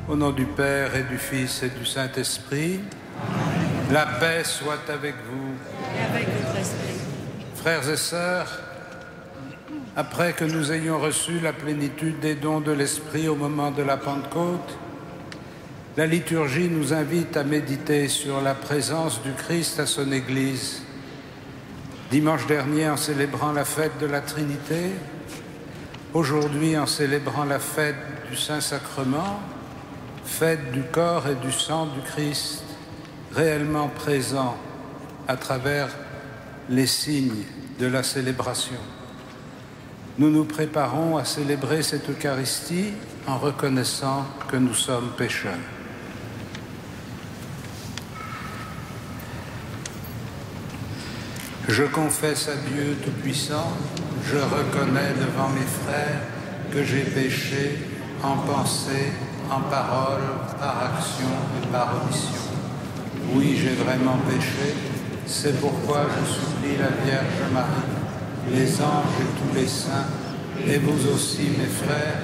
Au nom du Père et du Fils et du Saint-Esprit, la paix soit avec vous. Et avec votre esprit. Frères et sœurs, après que nous ayons reçu la plénitude des dons de l'Esprit au moment de la Pentecôte, la liturgie nous invite à méditer sur la présence du Christ à son Église. Dimanche dernier, en célébrant la fête de la Trinité, aujourd'hui, en célébrant la fête du Saint-Sacrement, fête du corps et du sang du Christ, réellement présent à travers les signes de la célébration. Nous nous préparons à célébrer cette Eucharistie en reconnaissant que nous sommes pécheurs. Je confesse à Dieu Tout-Puissant, je reconnais devant mes frères que j'ai péché en pensée, en parole, par action et par omission. Oui, j'ai vraiment péché, c'est pourquoi je supplie la Vierge Marie, les anges et tous les saints, et vous aussi, mes frères,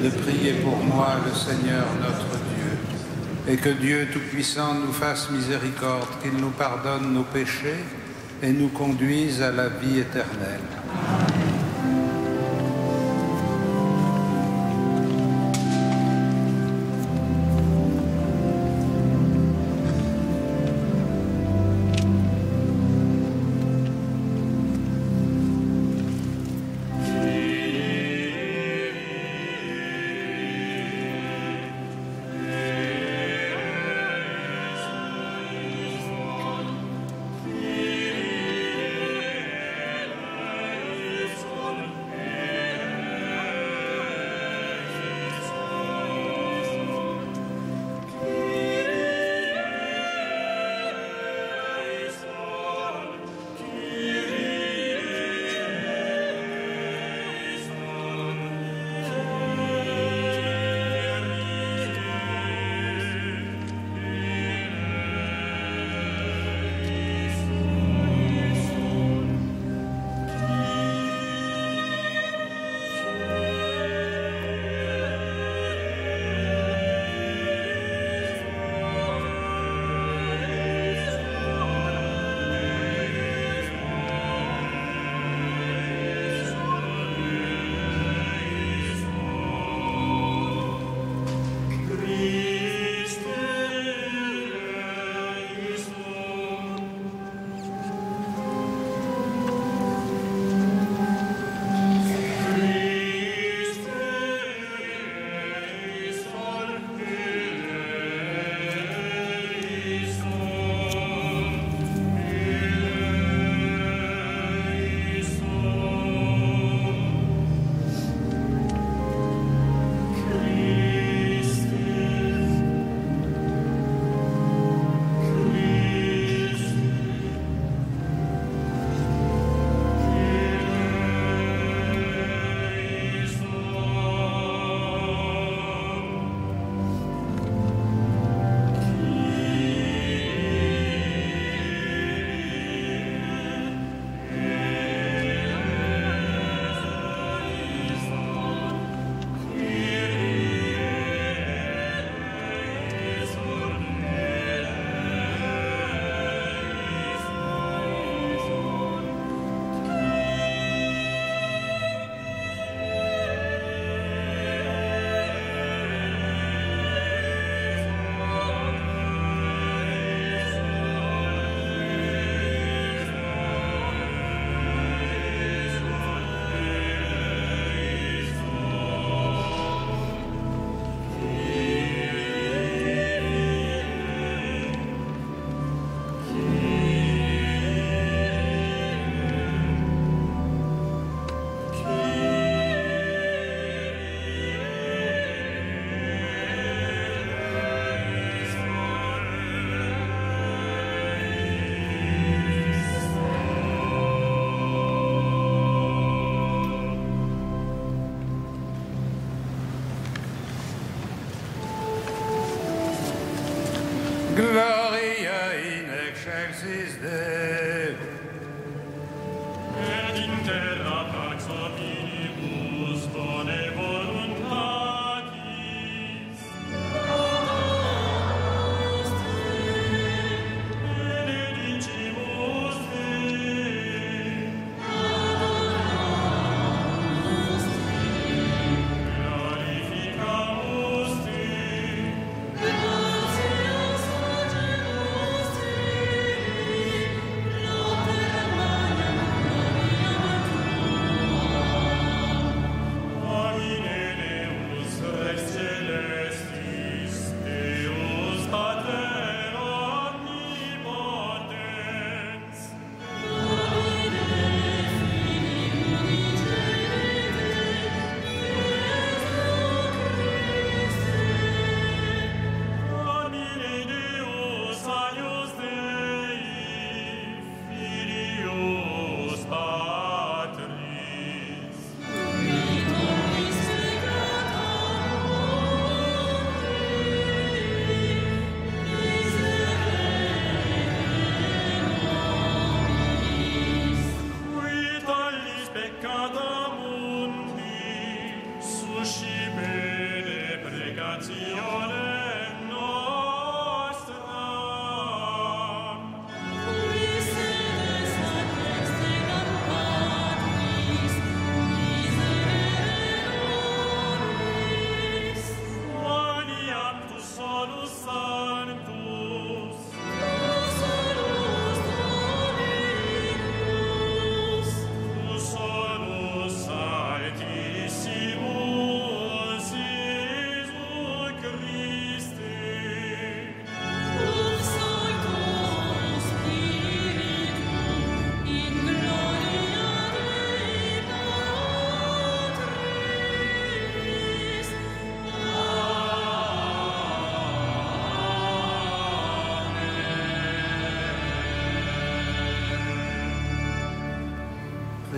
de prier pour moi, le Seigneur notre Dieu. Et que Dieu Tout-Puissant nous fasse miséricorde, qu'il nous pardonne nos péchés et nous conduise à la vie éternelle.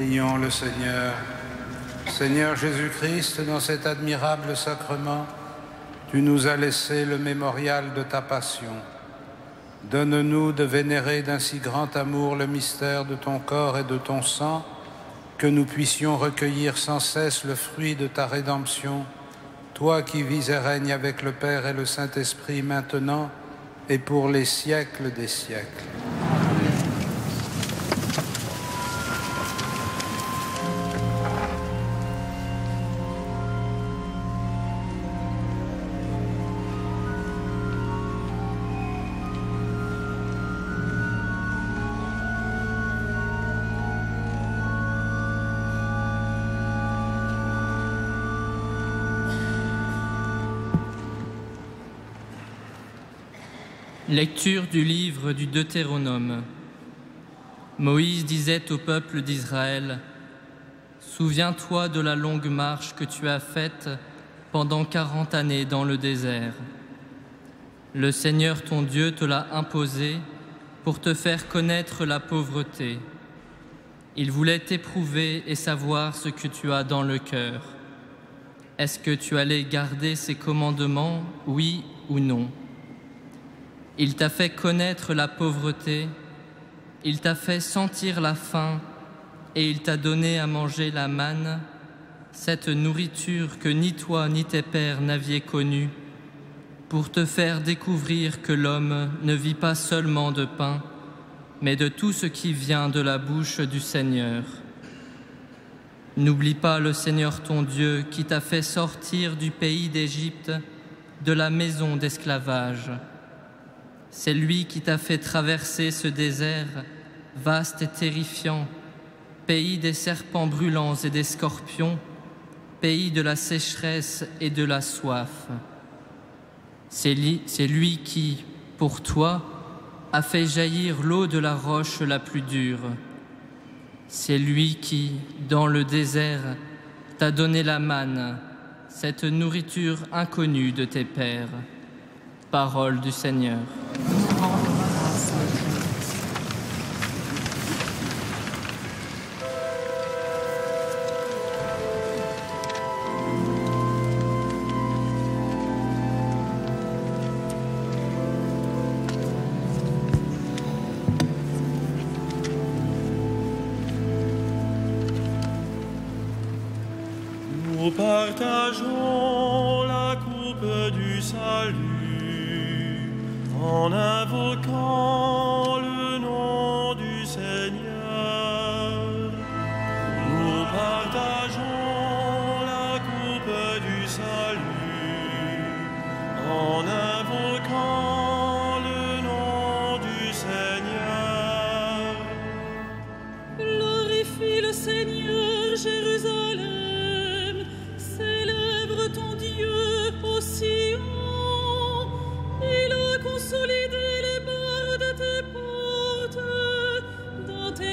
Prions le Seigneur. Seigneur Jésus-Christ, dans cet admirable sacrement, tu nous as laissé le mémorial de ta passion. Donne-nous de vénérer d'un si grand amour le mystère de ton corps et de ton sang, que nous puissions recueillir sans cesse le fruit de ta rédemption, toi qui vis et règnes avec le Père et le Saint-Esprit maintenant et pour les siècles des siècles. Lecture du livre du Deutéronome. Moïse disait au peuple d'Israël : « Souviens-toi de la longue marche que tu as faite pendant 40 années dans le désert. Le Seigneur ton Dieu te l'a imposé pour te faire connaître la pauvreté. Il voulait t'éprouver et savoir ce que tu as dans le cœur. Est-ce que tu allais garder ses commandements, oui ou non ? Il t'a fait connaître la pauvreté, il t'a fait sentir la faim et il t'a donné à manger la manne, cette nourriture que ni toi ni tes pères n'aviez connue, pour te faire découvrir que l'homme ne vit pas seulement de pain, mais de tout ce qui vient de la bouche du Seigneur. N'oublie pas le Seigneur ton Dieu qui t'a fait sortir du pays d'Égypte, de la maison d'esclavage. C'est lui qui t'a fait traverser ce désert, vaste et terrifiant, pays des serpents brûlants et des scorpions, pays de la sécheresse et de la soif. C'est lui qui, pour toi, a fait jaillir l'eau de la roche la plus dure. C'est lui qui, dans le désert, t'a donné la manne, cette nourriture inconnue de tes pères. Parole du Seigneur. Nous partageons la coupe du salut en invoquant le nom du Seigneur. Nous partageons la coupe du salut en invoquant le nom du Seigneur. Glorifie le Seigneur, Jérusalem, célèbre ton Dieu au Sion. Il a consolidé les barres de tes portes, dans tes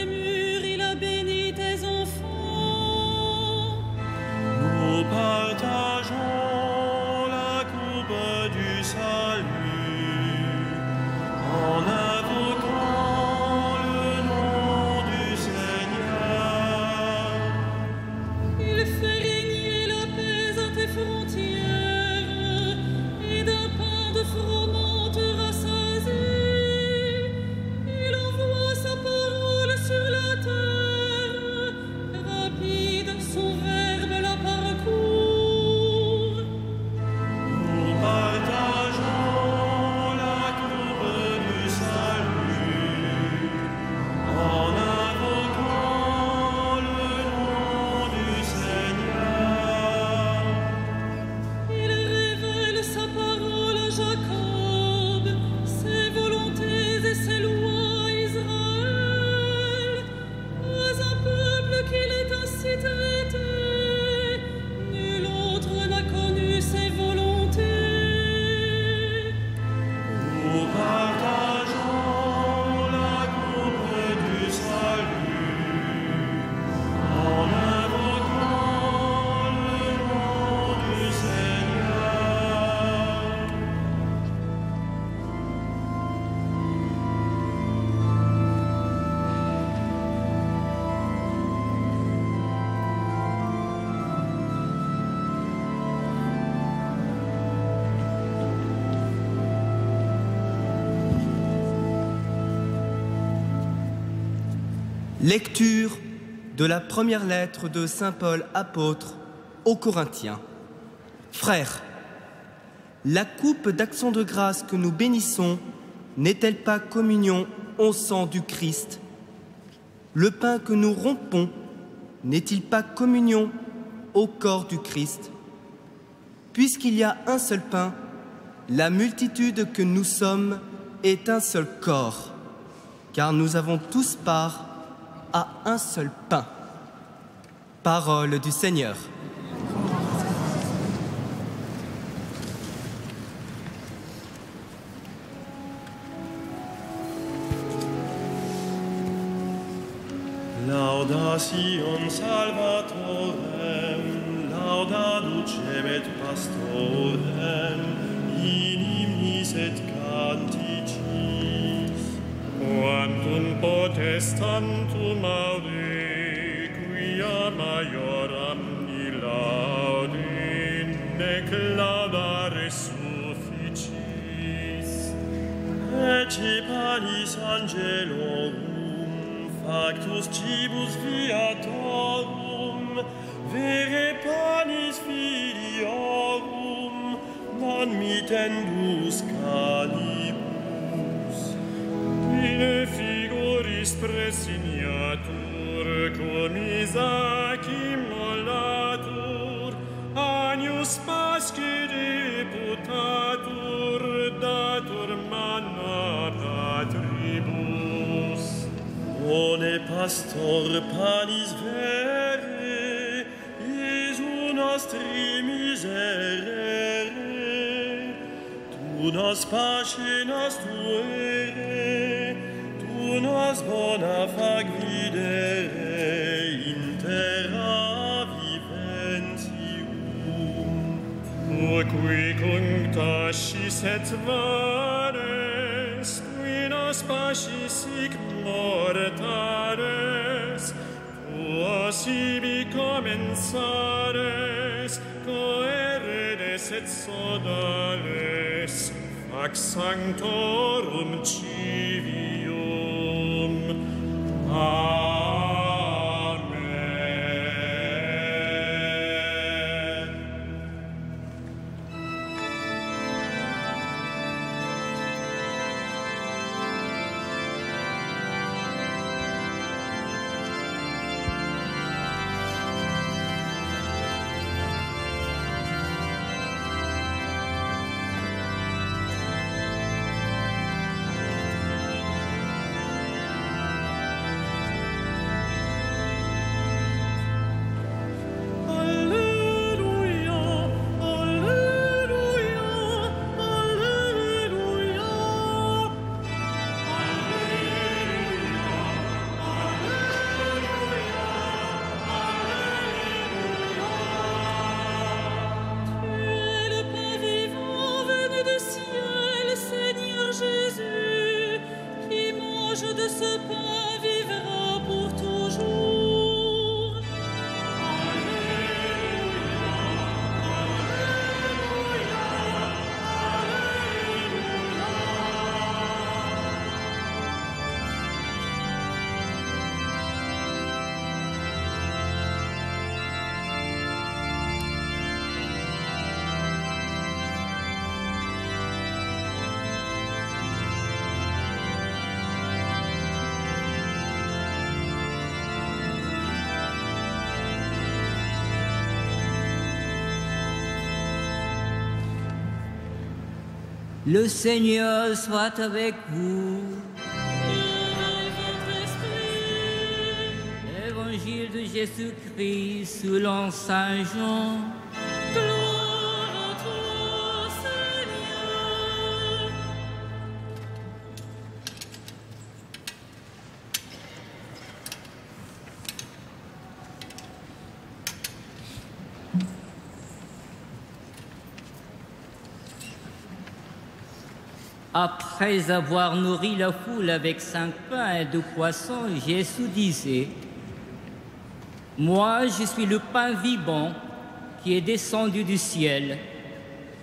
Lecture de la première lettre de saint Paul apôtre aux Corinthiens. Frères, la coupe d'action de grâce que nous bénissons n'est-elle pas communion au sang du Christ? Le pain que nous rompons n'est-il pas communion au corps du Christ? Puisqu'il y a un seul pain, la multitude que nous sommes est un seul corps, car nous avons tous part à un seul pain. Parole du Seigneur. Lauda Sion Salvatorem, lauda ducem et pastorem, in hymnis et canticis. Quantum potestantum aude, quia maioram ni laudin, nec laudare sufficis. Ecce panis angelorum, factus cibus viatorum, vere panis filiorum, non mitendus calibus. Bine figuris presignatur, cum Isaac immolatur, agnus pasce deputatur, datur manna patribus. One pastor panis vere, Iesu nostri miserere, tu nos pace nos tuere, tu nos bona fac videre in terra viventium. Qui cunctascis et vanes, qui nos pacis sic mortales, tuos ibi comensares, coeredes et sodales, fac sanctorum civium. Amen. Le Seigneur soit avec vous. Évangile de Jésus-Christ selon saint Jean. Gloire à toi, Seigneur. Après avoir nourri la foule avec 5 pains et 2 poissons, Jésus disait: Moi, je suis le pain vivant qui est descendu du ciel.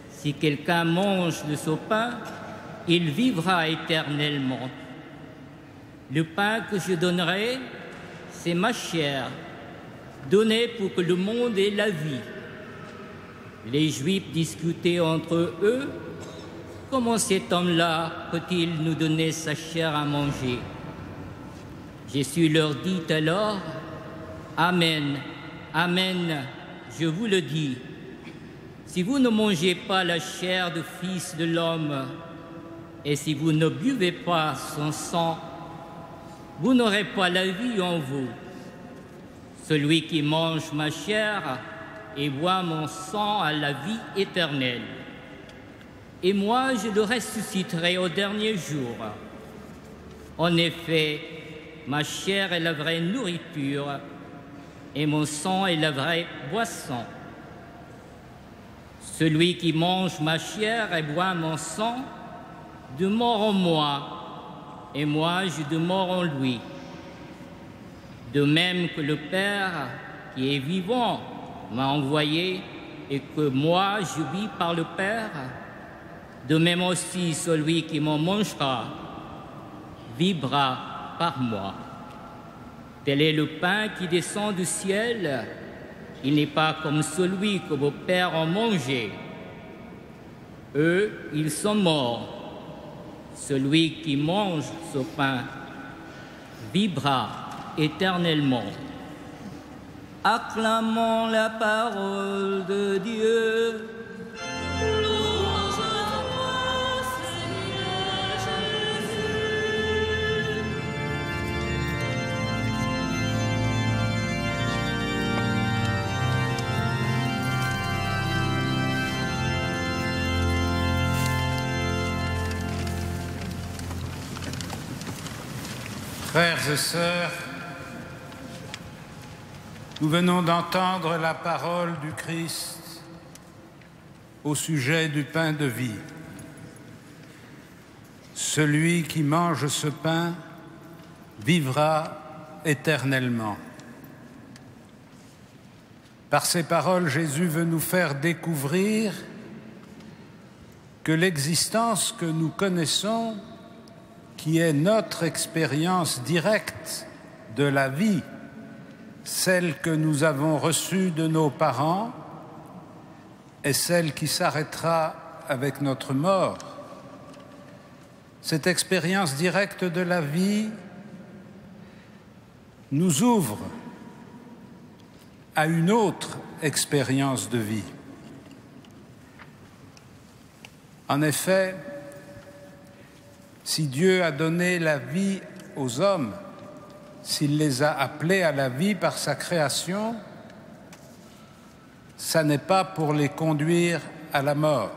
Si quelqu'un mange de ce pain, il vivra éternellement. Le pain que je donnerai c'est ma chair, donnée pour que le monde ait la vie. Les Juifs discutaient entre eux. Comment cet homme-là peut-il nous donner sa chair à manger? Jésus leur dit alors, Amen, Amen, je vous le dis, si vous ne mangez pas la chair du Fils de l'homme et si vous ne buvez pas son sang, vous n'aurez pas la vie en vous. Celui qui mange ma chair et boit mon sang a la vie éternelle. Et moi, je le ressusciterai au dernier jour. En effet, ma chair est la vraie nourriture et mon sang est la vraie boisson. Celui qui mange ma chair et boit mon sang demeure en moi et moi je demeure en lui. De même que le Père qui est vivant m'a envoyé et que moi je vis par le Père, de même aussi celui qui m'en mangera vivra par moi. Tel est le pain qui descend du ciel. Il n'est pas comme celui que vos pères ont mangé. Eux, ils sont morts. Celui qui mange ce pain vivra éternellement. Acclamons la parole de Dieu. Louange à toi, Seigneur Jésus. Frères et sœurs, nous venons d'entendre la parole du Christ au sujet du pain de vie. Celui qui mange ce pain vivra éternellement. Par ces paroles, Jésus veut nous faire découvrir que l'existence que nous connaissons, qui est notre expérience directe de la vie, celle que nous avons reçue de nos parents, est celle qui s'arrêtera avec notre mort. Cette expérience directe de la vie nous ouvre à une autre expérience de vie. En effet, si Dieu a donné la vie aux hommes, s'il les a appelés à la vie par sa création, ça n'est pas pour les conduire à la mort.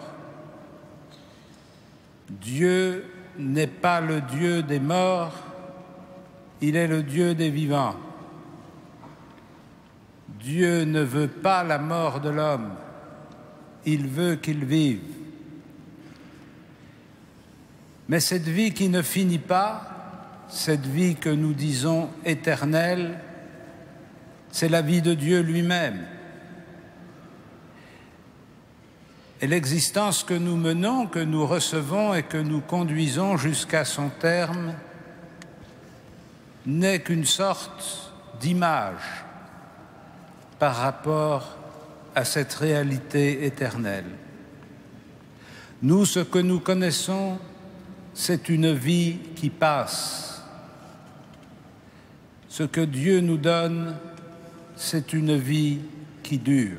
Dieu n'est pas le Dieu des morts, il est le Dieu des vivants. Dieu ne veut pas la mort de l'homme, il veut qu'il vive. Mais cette vie qui ne finit pas, cette vie que nous disons éternelle, c'est la vie de Dieu lui-même. Et l'existence que nous menons, que nous recevons et que nous conduisons jusqu'à son terme n'est qu'une sorte d'image par rapport à cette réalité éternelle. Nous, ce que nous connaissons, c'est une vie qui passe. Ce que Dieu nous donne, c'est une vie qui dure.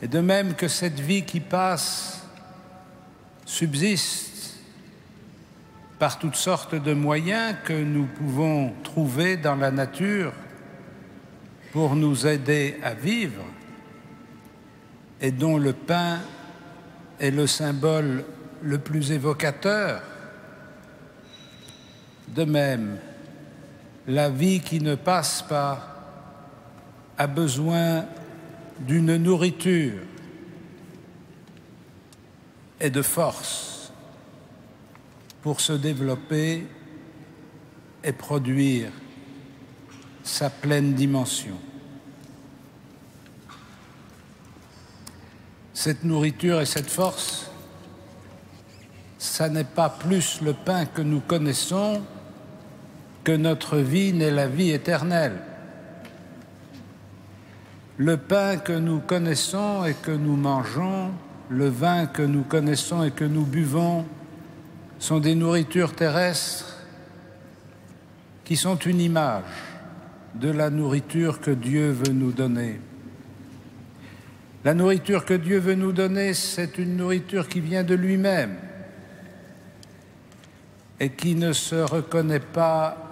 Et de même que cette vie qui passe subsiste par toutes sortes de moyens que nous pouvons trouver dans la nature pour nous aider à vivre et dont le pain est le symbole le plus évocateur. De même, la vie qui ne passe pas a besoin d'une nourriture et de force pour se développer et produire sa pleine dimension. Cette nourriture et cette force, ça n'est pas plus le pain que nous connaissons que notre vie n'est la vie éternelle. Le pain que nous connaissons et que nous mangeons, le vin que nous connaissons et que nous buvons, sont des nourritures terrestres qui sont une image de la nourriture que Dieu veut nous donner. La nourriture que Dieu veut nous donner, c'est une nourriture qui vient de lui-même et qui ne se reconnaît pas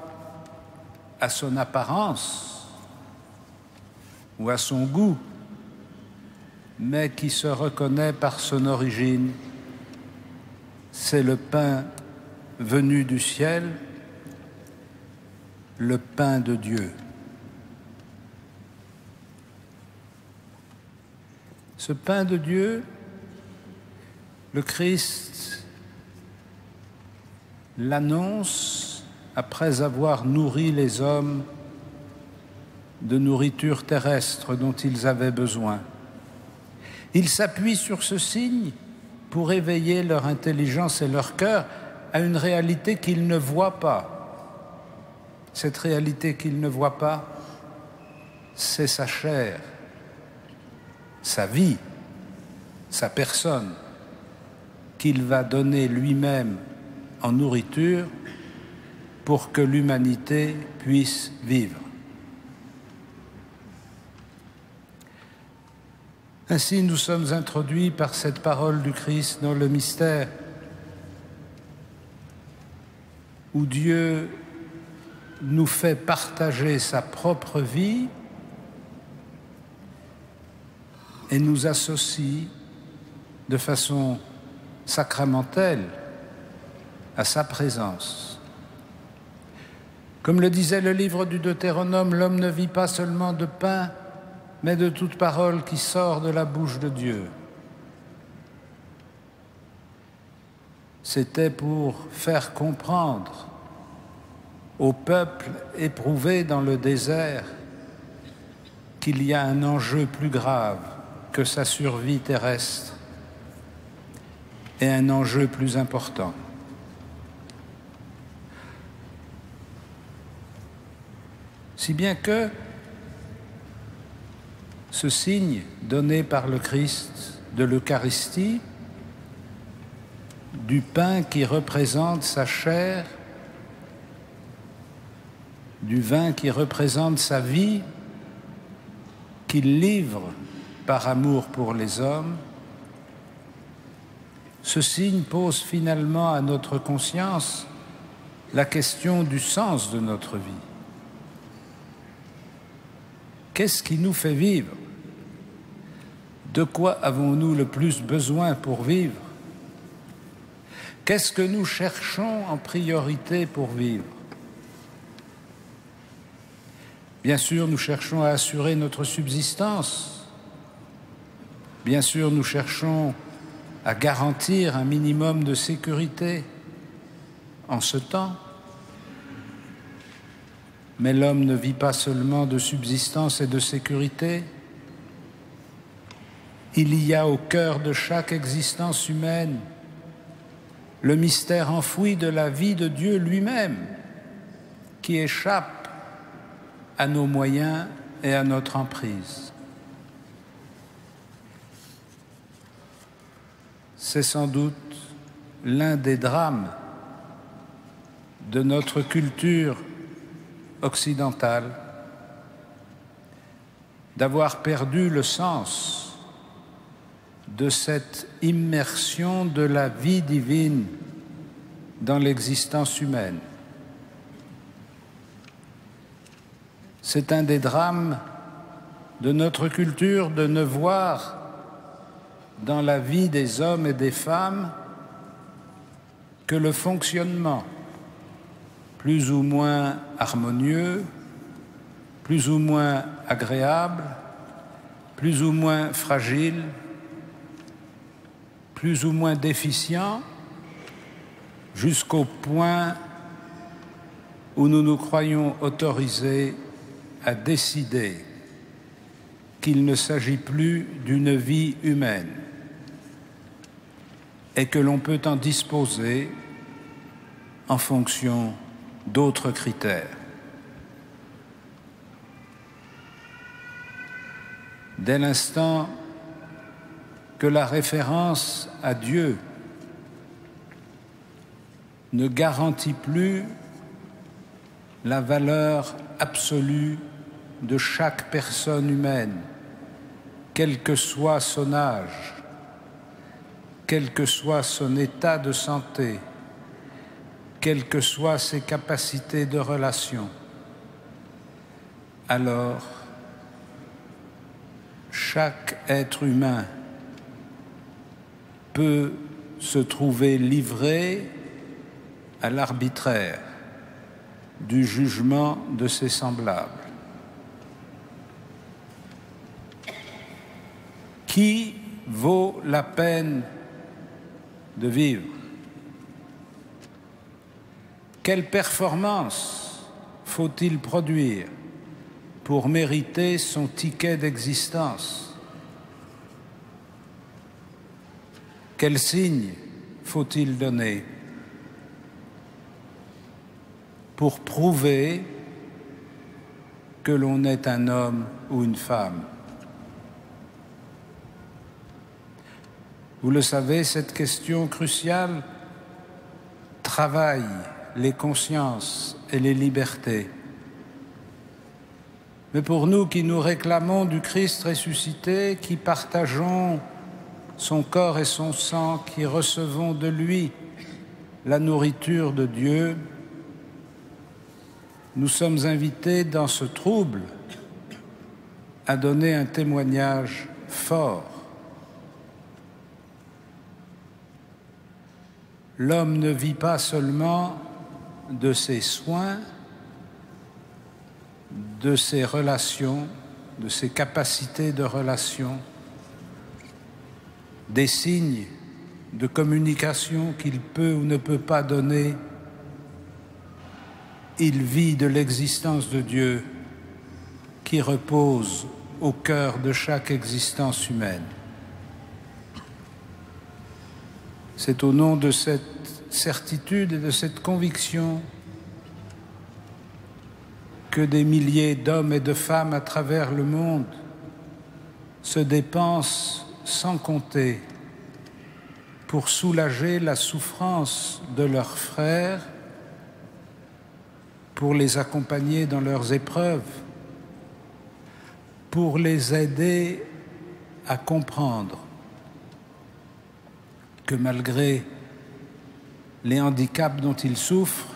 à son apparence ou à son goût, mais qui se reconnaît par son origine. C'est le pain venu du ciel, le pain de Dieu. Ce pain de Dieu, le Christ l'annonce après avoir nourri les hommes de nourriture terrestre dont ils avaient besoin. Il s'appuie sur ce signe pour éveiller leur intelligence et leur cœur à une réalité qu'ils ne voient pas. Cette réalité qu'ils ne voient pas, c'est sa chair, sa vie, sa personne, qu'il va donner lui-même en nourriture pour que l'humanité puisse vivre. Ainsi, nous sommes introduits par cette parole du Christ dans le mystère où Dieu nous fait partager sa propre vie et nous associe de façon sacramentelle à sa présence. Comme le disait le livre du Deutéronome, l'homme ne vit pas seulement de pain, mais de toute parole qui sort de la bouche de Dieu. C'était pour faire comprendre au peuple éprouvé dans le désert qu'il y a un enjeu plus grave que sa survie terrestre et un enjeu plus important. Si bien que ce signe donné par le Christ de l'Eucharistie, du pain qui représente sa chair, du vin qui représente sa vie, qu'il livre par amour pour les hommes, ce signe pose finalement à notre conscience la question du sens de notre vie. Qu'est-ce qui nous fait vivre? De quoi avons-nous le plus besoin pour vivre? Qu'est-ce que nous cherchons en priorité pour vivre? Bien sûr, nous cherchons à assurer notre subsistance. Bien sûr, nous cherchons à garantir un minimum de sécurité en ce temps. Mais l'homme ne vit pas seulement de subsistance et de sécurité. Il y a au cœur de chaque existence humaine le mystère enfoui de la vie de Dieu lui-même, qui échappe à nos moyens et à notre emprise. C'est sans doute l'un des drames de notre culture occidentale, d'avoir perdu le sens de cette immersion de la vie divine dans l'existence humaine. C'est un des drames de notre culture de ne voir dans la vie des hommes et des femmes que le fonctionnement plus ou moins harmonieux, plus ou moins agréable, plus ou moins fragile, plus ou moins déficient, jusqu'au point où nous nous croyons autorisés à décider qu'il ne s'agit plus d'une vie humaine et que l'on peut en disposer en fonction d'autres critères. Dès l'instant que la référence à Dieu ne garantit plus la valeur absolue de chaque personne humaine, quel que soit son âge, quel que soit son état de santé, quelles que soient ses capacités de relation, alors chaque être humain peut se trouver livré à l'arbitraire du jugement de ses semblables. Qui vaut la peine de vivre? Quelle performance faut-il produire pour mériter son ticket d'existence? Quel signe faut-il donner pour prouver que l'on est un homme ou une femme? Vous le savez, cette question cruciale travaille les consciences et les libertés. Mais pour nous qui nous réclamons du Christ ressuscité, qui partageons son corps et son sang, qui recevons de lui la nourriture de Dieu, nous sommes invités dans ce trouble à donner un témoignage fort. L'homme ne vit pas seulement de ses soins, de ses relations, de ses capacités de relation, des signes de communication qu'il peut ou ne peut pas donner. Il vit de l'existence de Dieu qui repose au cœur de chaque existence humaine. C'est au nom de cette certitude et de cette conviction que des milliers d'hommes et de femmes à travers le monde se dépensent sans compter pour soulager la souffrance de leurs frères, pour les accompagner dans leurs épreuves, pour les aider à comprendre que malgré les handicaps dont ils souffrent,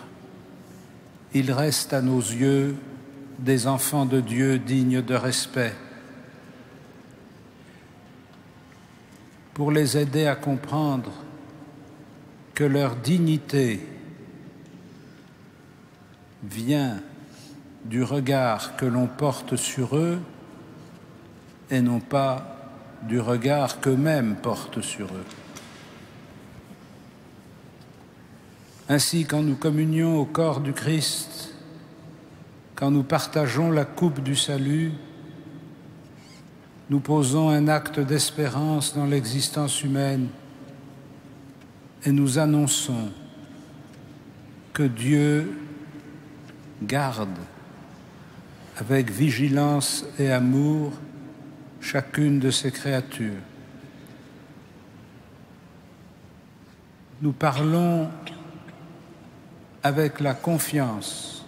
ils restent à nos yeux des enfants de Dieu dignes de respect. Pour les aider à comprendre que leur dignité vient du regard que l'on porte sur eux et non pas du regard qu'eux-mêmes portent sur eux. Ainsi, quand nous communions au corps du Christ, quand nous partageons la coupe du salut, nous posons un acte d'espérance dans l'existence humaine et nous annonçons que Dieu garde avec vigilance et amour chacune de ses créatures. Nous parlons avec la confiance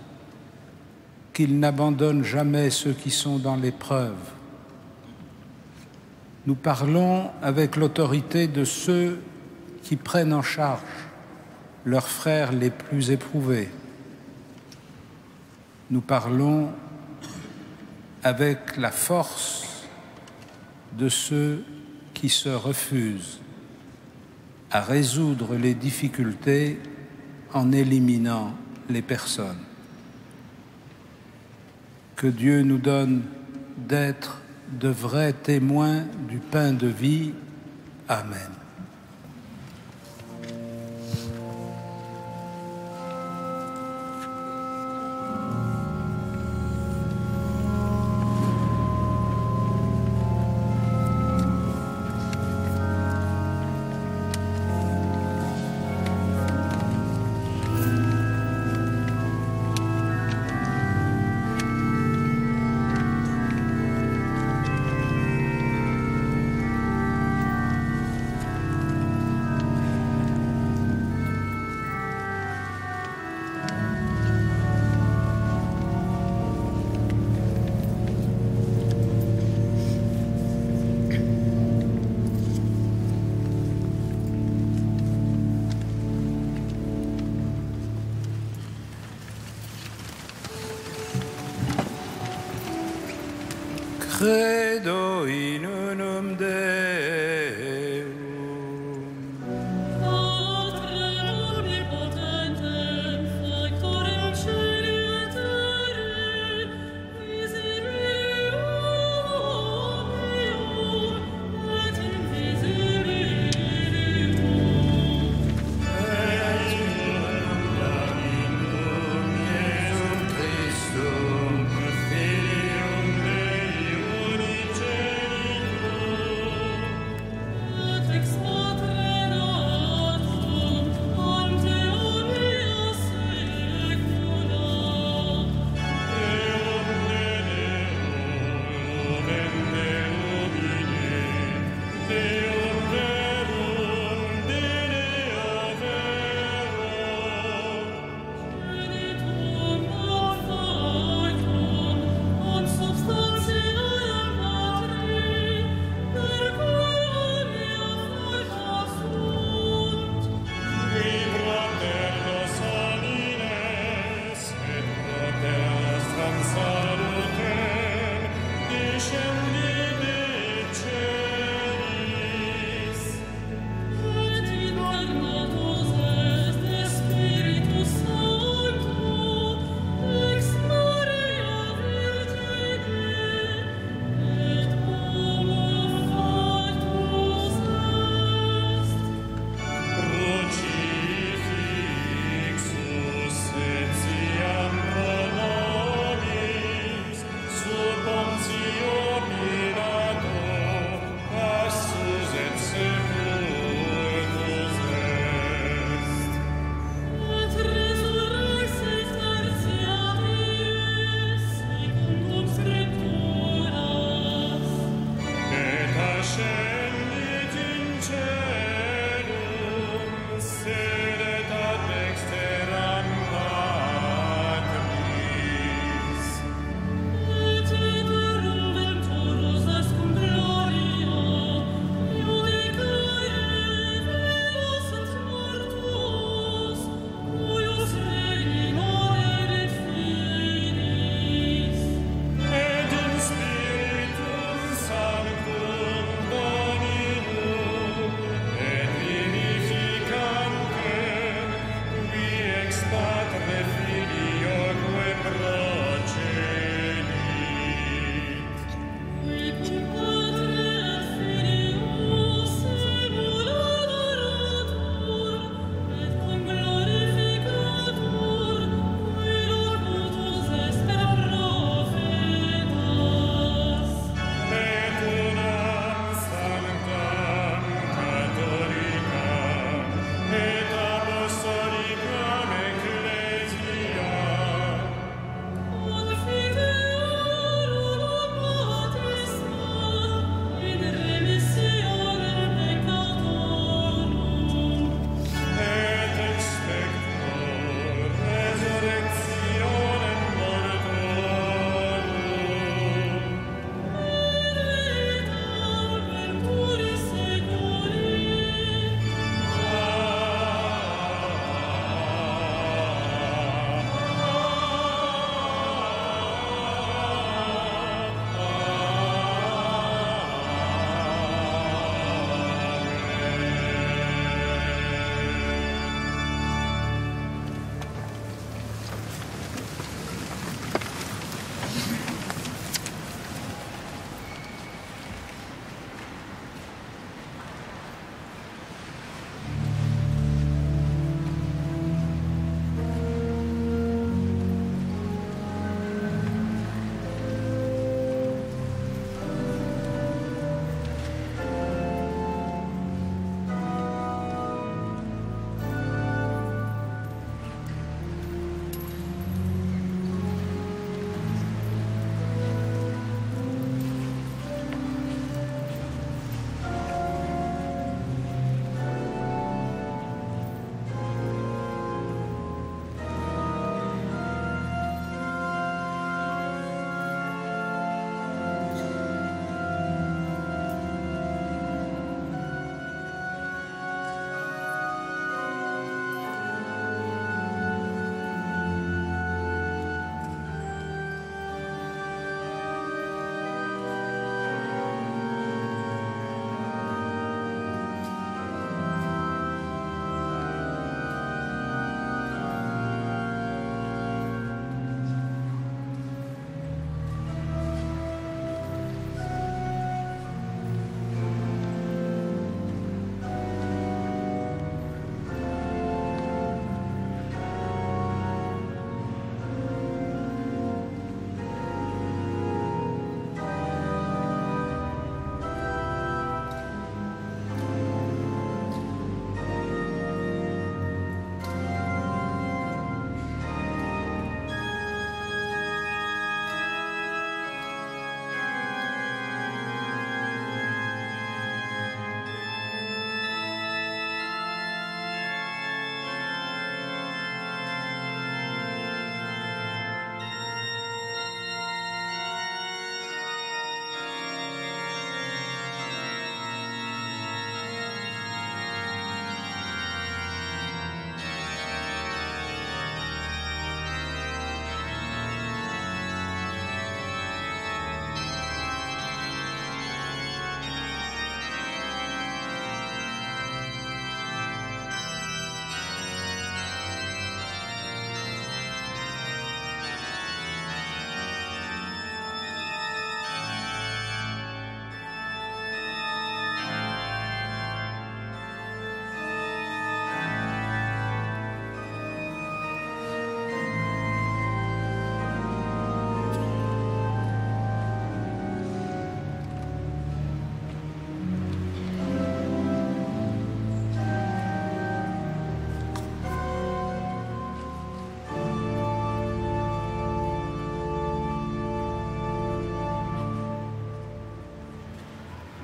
qu'il n'abandonne jamais ceux qui sont dans l'épreuve. Nous parlons avec l'autorité de ceux qui prennent en charge leurs frères les plus éprouvés. Nous parlons avec la force de ceux qui se refusent à résoudre les difficultés en éliminant les personnes. Que Dieu nous donne d'être de vrais témoins du pain de vie. Amen. Credo in unum Deum. Patrem omnipotentem, factorem celi et terrae, visibilium meum et invisibilium. Et unum Dominum Iesum Christum, Filium Dei unicellico,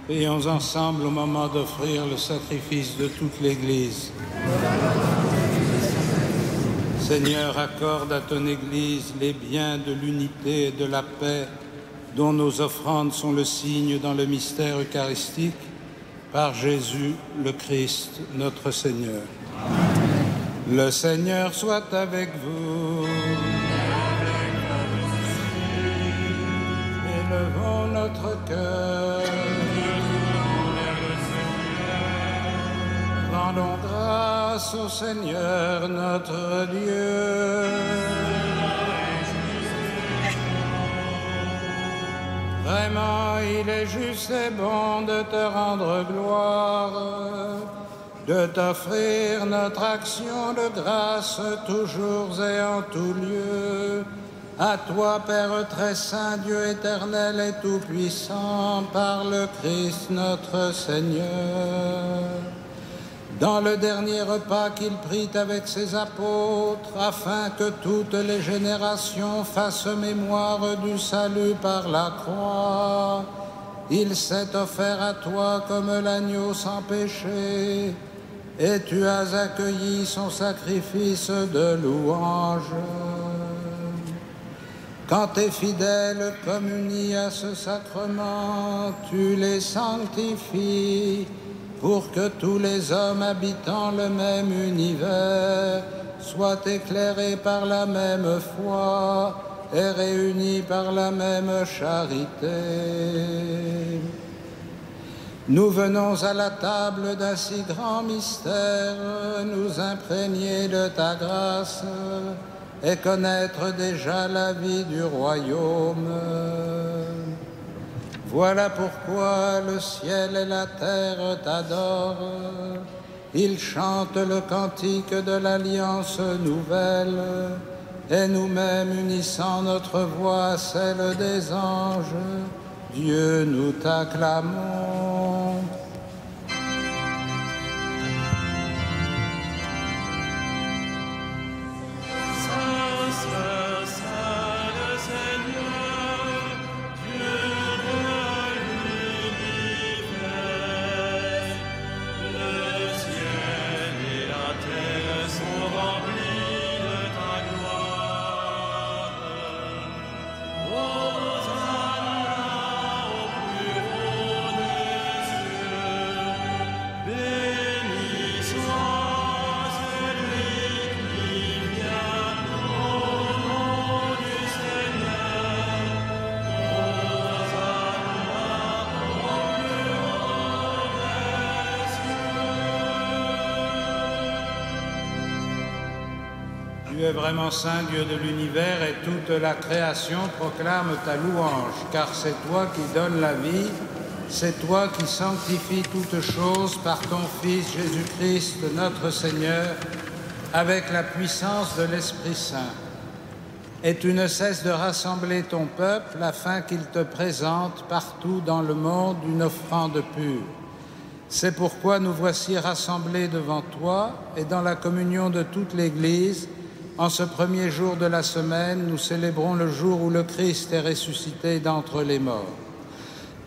Prions ensemble au moment d'offrir le sacrifice de toute l'Église. Seigneur, accorde à ton Église les biens de l'unité et de la paix dont nos offrandes sont le signe dans le mystère eucharistique, par Jésus le Christ, notre Seigneur. Le Seigneur soit avec vous. Élevons notre cœur. Rendons grâce au Seigneur notre Dieu. Vraiment, il est juste et bon de te rendre gloire, de t'offrir notre action de grâce toujours et en tout lieu. À toi, Père très saint, Dieu éternel et tout-puissant, par le Christ notre Seigneur. Dans le dernier repas qu'il prit avec ses apôtres, afin que toutes les générations fassent mémoire du salut par la croix, il s'est offert à toi comme l'agneau sans péché, et tu as accueilli son sacrifice de louange. Quand tes fidèles communient à ce sacrement, tu les sanctifies, pour que tous les hommes habitant le même univers soient éclairés par la même foi et réunis par la même charité. Nous venons à la table d'un si grand mystère, nous imprégner de ta grâce et connaître déjà la vie du royaume. Voilà pourquoi le ciel et la terre t'adorent. Ils chantent le cantique de l'alliance nouvelle, et nous-mêmes, unissant notre voix à celle des anges, Dieu, nous t'acclamons. Tu es vraiment saint, Dieu de l'univers, et toute la création proclame ta louange, car c'est toi qui donnes la vie, c'est toi qui sanctifies toutes choses par ton Fils Jésus-Christ, notre Seigneur, avec la puissance de l'Esprit Saint. Et tu ne cesses de rassembler ton peuple afin qu'il te présente partout dans le monde une offrande pure. C'est pourquoi nous voici rassemblés devant toi et dans la communion de toute l'Église. En ce premier jour de la semaine, nous célébrons le jour où le Christ est ressuscité d'entre les morts.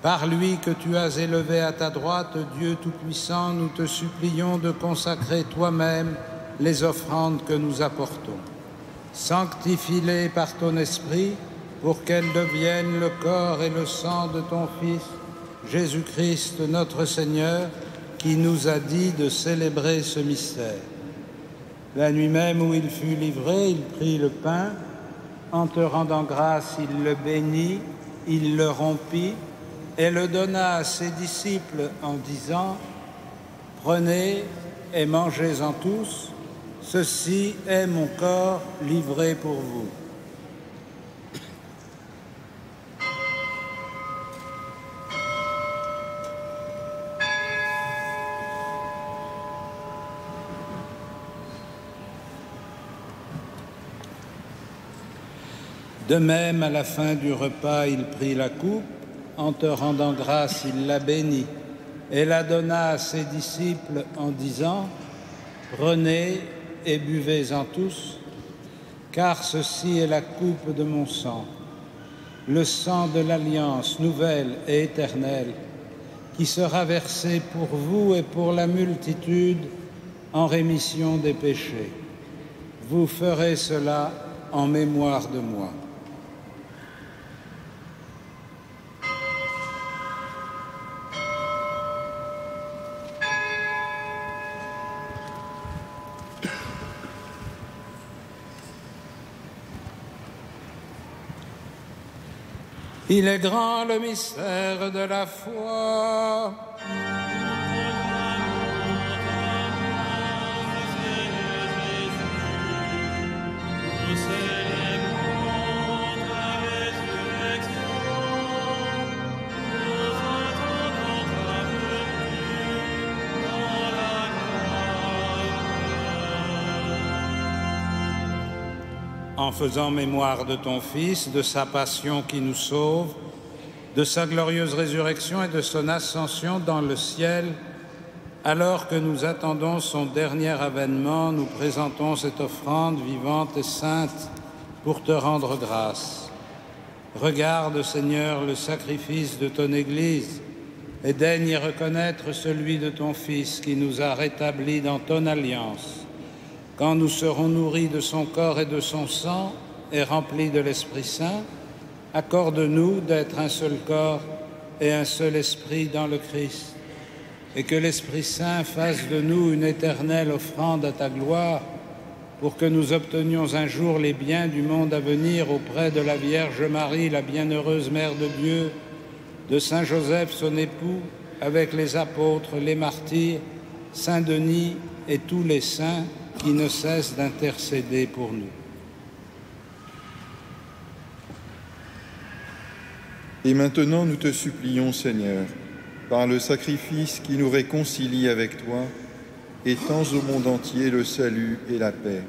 Par lui que tu as élevé à ta droite, Dieu Tout-Puissant, nous te supplions de consacrer toi-même les offrandes que nous apportons. Sanctifie-les par ton esprit pour qu'elles deviennent le corps et le sang de ton Fils, Jésus-Christ notre Seigneur, qui nous a dit de célébrer ce mystère. La nuit même où il fut livré, il prit le pain. En te rendant grâce, il le bénit, il le rompit et le donna à ses disciples en disant « Prenez et mangez-en tous, ceci est mon corps livré pour vous. » De même, à la fin du repas, il prit la coupe. En te rendant grâce, il la bénit et la donna à ses disciples en disant « Prenez et buvez-en tous, car ceci est la coupe de mon sang, le sang de l'alliance nouvelle et éternelle, qui sera versé pour vous et pour la multitude en rémission des péchés. Vous ferez cela en mémoire de moi. Il est grand le mystère de la foi. En faisant mémoire de ton Fils, de sa passion qui nous sauve, de sa glorieuse résurrection et de son ascension dans le ciel, alors que nous attendons son dernier avènement, nous présentons cette offrande vivante et sainte pour te rendre grâce. Regarde, Seigneur, le sacrifice de ton Église et daigne y reconnaître celui de ton Fils qui nous a rétablis dans ton alliance. Quand nous serons nourris de son corps et de son sang et remplis de l'Esprit Saint, accorde-nous d'être un seul corps et un seul esprit dans le Christ, et que l'Esprit Saint fasse de nous une éternelle offrande à ta gloire, pour que nous obtenions un jour les biens du monde à venir auprès de la Vierge Marie, la bienheureuse Mère de Dieu, de Saint Joseph, son époux, avec les apôtres, les martyrs, Saint Denis et tous les saints qui ne cessent d'intercéder pour nous. Et maintenant, nous te supplions, Seigneur, par le sacrifice qui nous réconcilie avec toi, étends au monde entier le salut et la paix.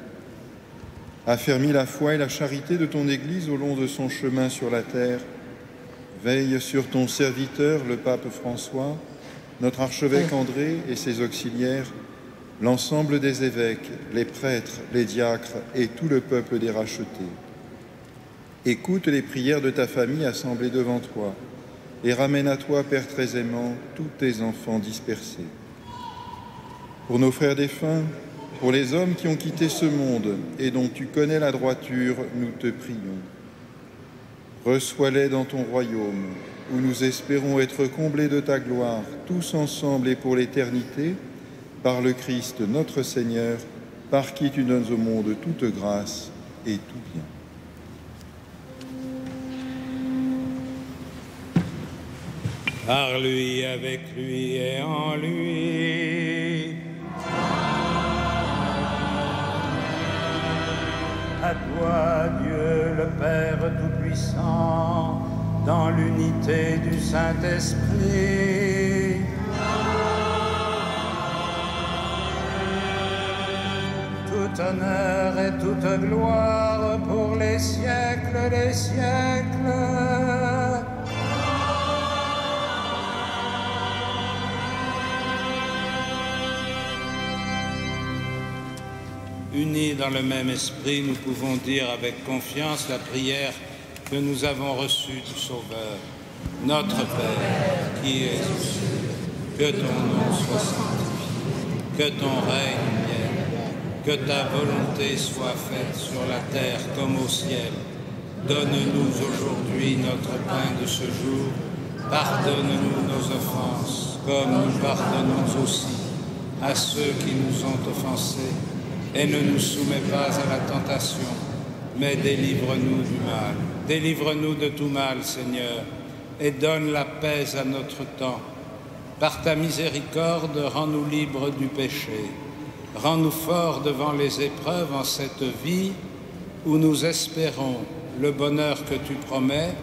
Affermis la foi et la charité de ton Église au long de son chemin sur la terre. Veille sur ton serviteur, le pape François, notre archevêque André et ses auxiliaires, l'ensemble des évêques, les prêtres, les diacres et tout le peuple des rachetés. Écoute les prières de ta famille assemblée devant toi et ramène à toi, Père très aimant, tous tes enfants dispersés. Pour nos frères défunts, pour les hommes qui ont quitté ce monde et dont tu connais la droiture, nous te prions. Reçois-les dans ton royaume, où nous espérons être comblés de ta gloire, tous ensemble et pour l'éternité, par le Christ notre Seigneur, par qui tu donnes au monde toute grâce et tout bien. Par lui, avec lui et en lui. À toi, Dieu le Père Tout-Puissant, dans l'unité du Saint-Esprit. Tout honneur et toute gloire pour les siècles des siècles. Unis dans le même esprit, nous pouvons dire avec confiance la prière que nous avons reçue du Sauveur. Notre Père, qui es aux cieux, que ton nom soit sanctifié, que ton règne vienne, que ta volonté soit faite sur la terre comme au ciel. Donne-nous aujourd'hui notre pain de ce jour. Pardonne-nous nos offenses, comme nous pardonnons aussi à ceux qui nous ont offensés. Et ne nous soumets pas à la tentation, mais délivre-nous du mal. Délivre-nous de tout mal, Seigneur, et donne la paix à notre temps. Par ta miséricorde, rends-nous libres du péché. Rends-nous forts devant les épreuves en cette vie où nous espérons le bonheur que tu promets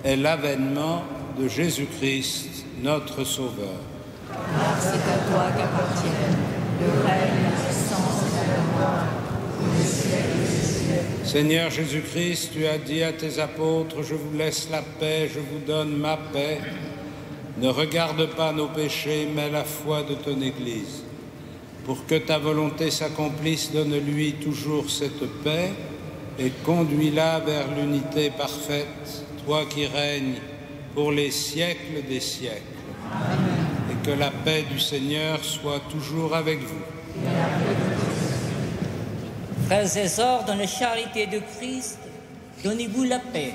et l'avènement de Jésus-Christ, notre Sauveur. Car c'est à toi qu'appartiennent le règne, la puissance et la gloire, pour les siècles des siècles. Seigneur Jésus-Christ, tu as dit à tes apôtres, je vous laisse la paix, je vous donne ma paix. Ne regarde pas nos péchés, mais la foi de ton Église. Pour que ta volonté s'accomplisse, donne-lui toujours cette paix et conduis-la vers l'unité parfaite, toi qui règnes pour les siècles des siècles. Et que la paix du Seigneur soit toujours avec vous. Frères et sœurs, dans la charité de Christ, donnez-vous la paix.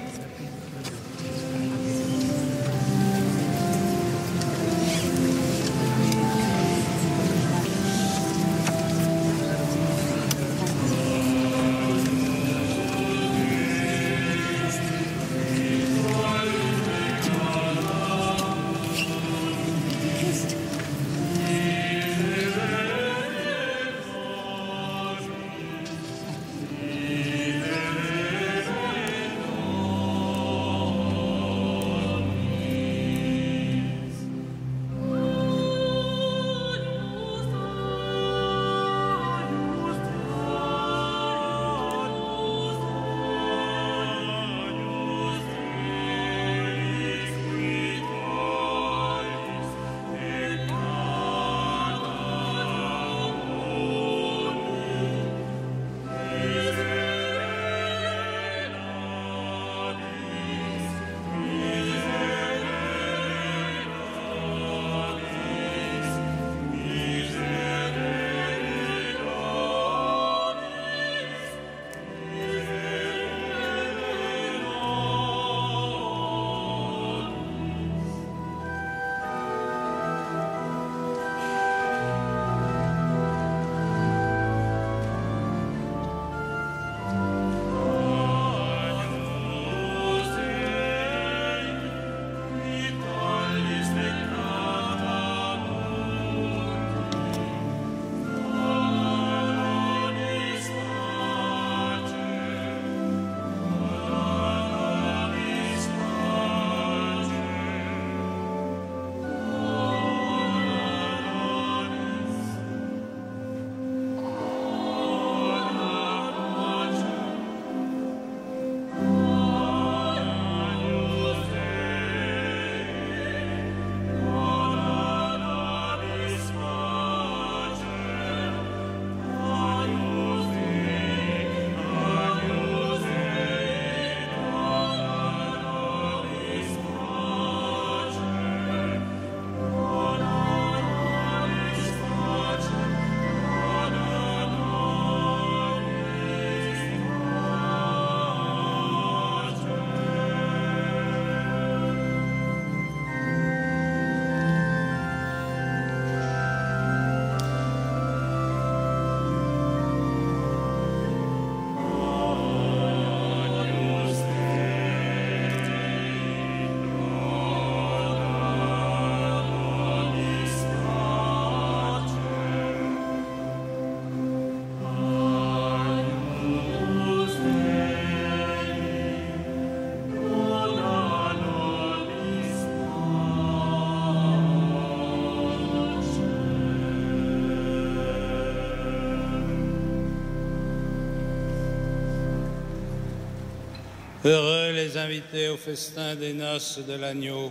Heureux les invités au festin des noces de l'agneau.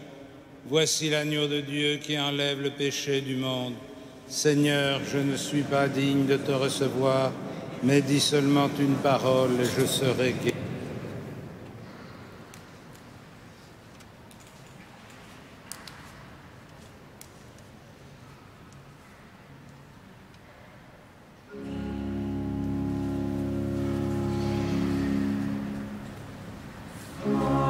Voici l'agneau de Dieu qui enlève le péché du monde. Seigneur, je ne suis pas digne de te recevoir, mais dis seulement une parole et je serai guéri. Amen.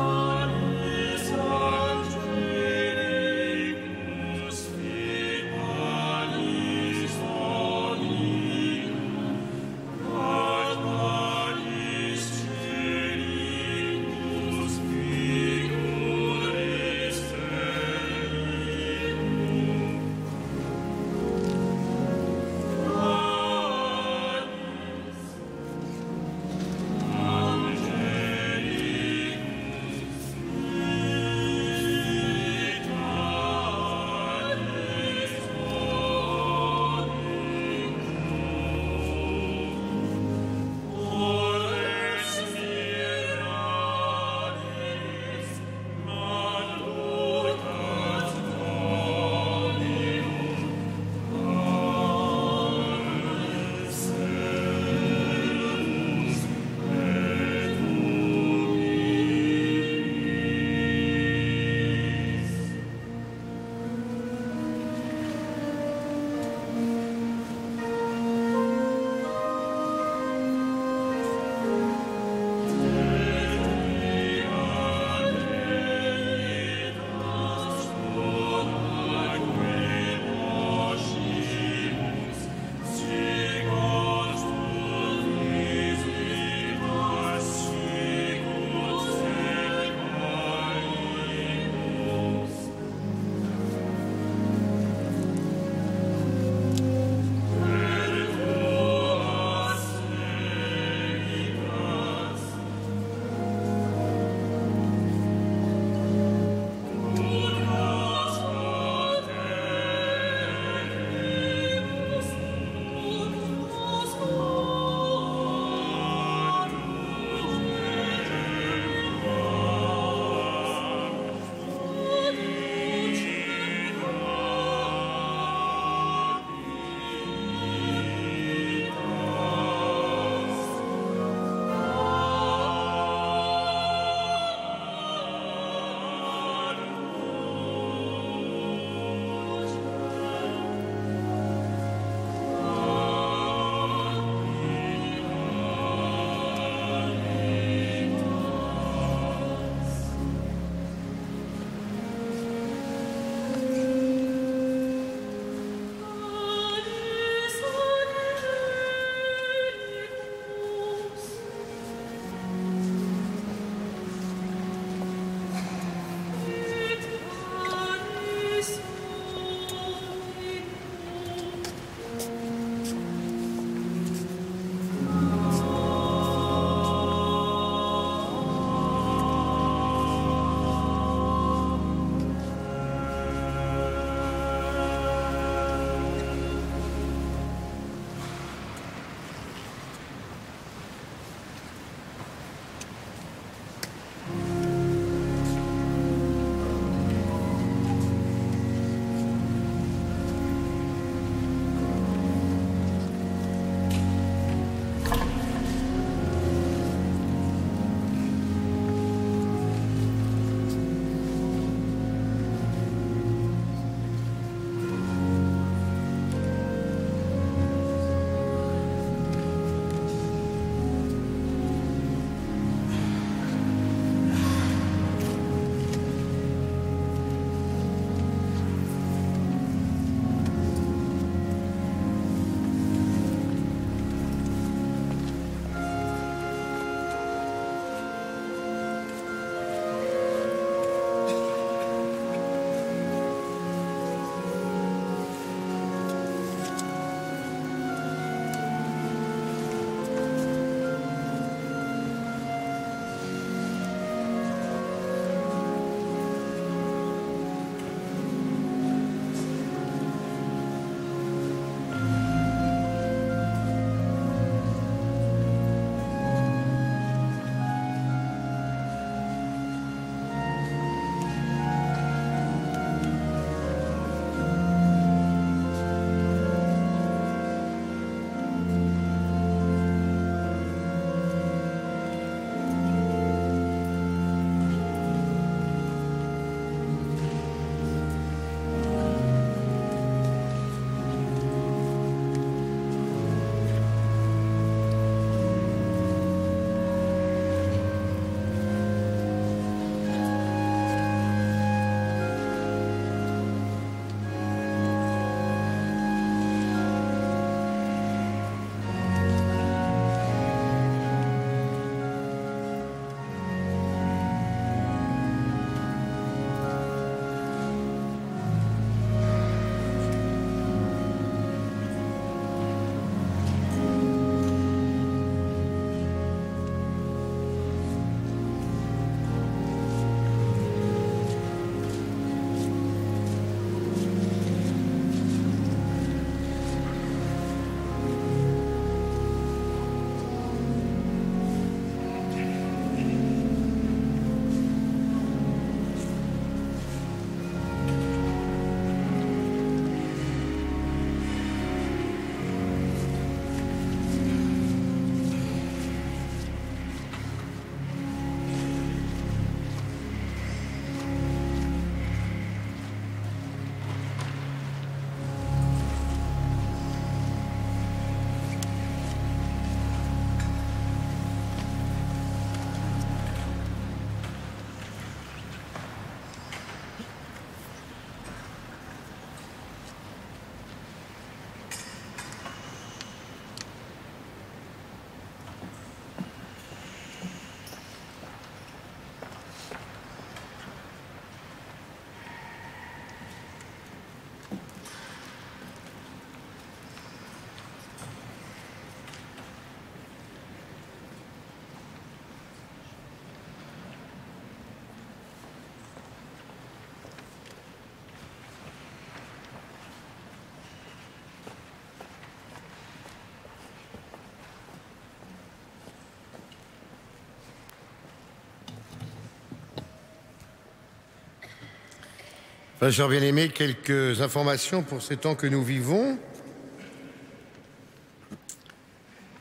Chers bien-aimés, quelques informations pour ces temps que nous vivons.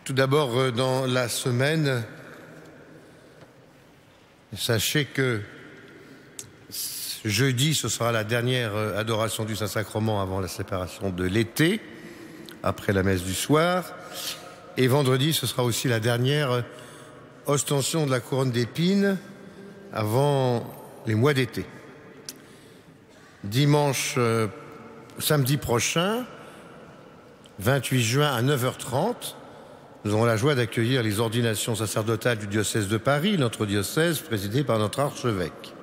Tout d'abord, dans la semaine, sachez que jeudi, ce sera la dernière adoration du Saint-Sacrement avant la séparation de l'été, après la messe du soir. Et vendredi, ce sera aussi la dernière ostension de la couronne d'épines avant les mois d'été. Samedi prochain, 28 juin à 9h30, nous aurons la joie d'accueillir les ordinations sacerdotales du diocèse de Paris, notre diocèse présidé par notre archevêque.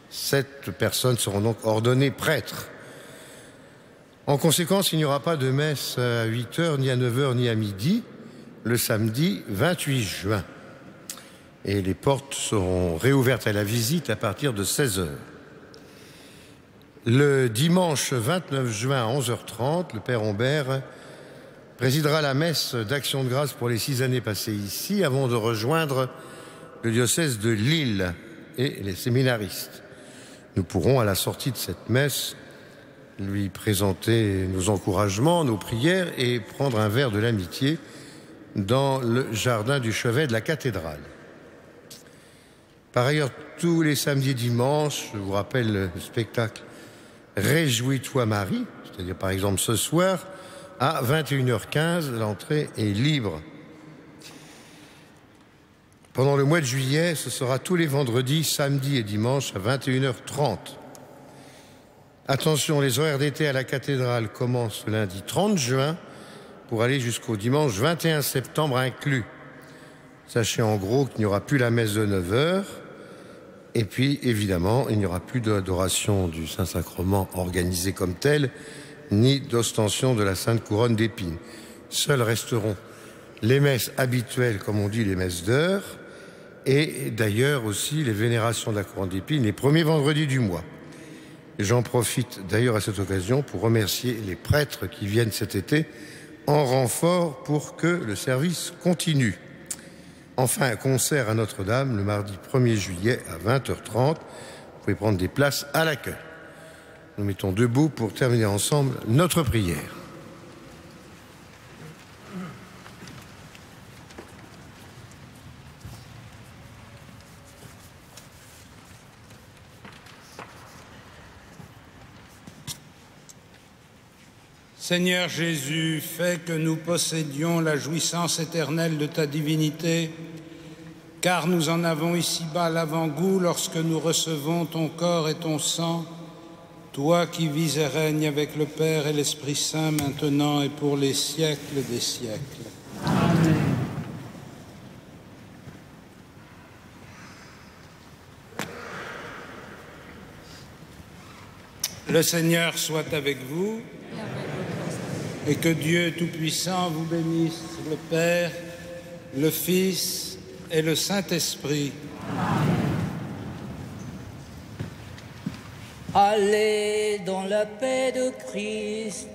7 personnes seront donc ordonnées prêtres. En conséquence, il n'y aura pas de messe à 8h, ni à 9h, ni à midi, le samedi 28 juin. Et les portes seront réouvertes à la visite à partir de 16h. Le dimanche 29 juin à 11h30, le Père Humbert présidera la messe d'action de grâce pour les 6 années passées ici avant de rejoindre le diocèse de Lille et les séminaristes. Nous pourrons, à la sortie de cette messe, lui présenter nos encouragements, nos prières et prendre un verre de l'amitié dans le jardin du chevet de la cathédrale. Par ailleurs, tous les samedis et dimanches, je vous rappelle le spectacle Réjouis-toi Marie, c'est-à-dire par exemple ce soir, à 21h15, l'entrée est libre. Pendant le mois de juillet, ce sera tous les vendredis, samedis et dimanches à 21h30. Attention, les horaires d'été à la cathédrale commencent le lundi 30 juin pour aller jusqu'au dimanche 21 septembre inclus. Sachez en gros qu'il n'y aura plus la messe de 9h. Et puis, évidemment, il n'y aura plus d'adoration du Saint-Sacrement organisée comme telle, ni d'ostension de la Sainte Couronne d'Épines. Seules resteront les messes habituelles, comme on dit, les messes d'heure, et d'ailleurs aussi les vénérations de la Couronne d'Épines les premiers vendredis du mois. J'en profite d'ailleurs à cette occasion pour remercier les prêtres qui viennent cet été en renfort pour que le service continue. Enfin, un concert à Notre-Dame le mardi 1er juillet à 20h30. Vous pouvez prendre des places à l'accueil. Nous mettons debout pour terminer ensemble notre prière. Seigneur Jésus, fais que nous possédions la jouissance éternelle de ta divinité, car nous en avons ici-bas l'avant-goût lorsque nous recevons ton corps et ton sang, toi qui vis et règnes avec le Père et l'Esprit Saint maintenant et pour les siècles des siècles. Amen. Le Seigneur soit avec vous et que Dieu Tout-Puissant vous bénisse, le Père, le Fils et le Saint-Esprit. Allez dans la paix de Christ.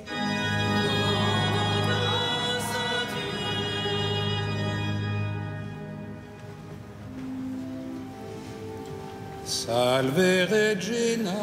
Salve Regina.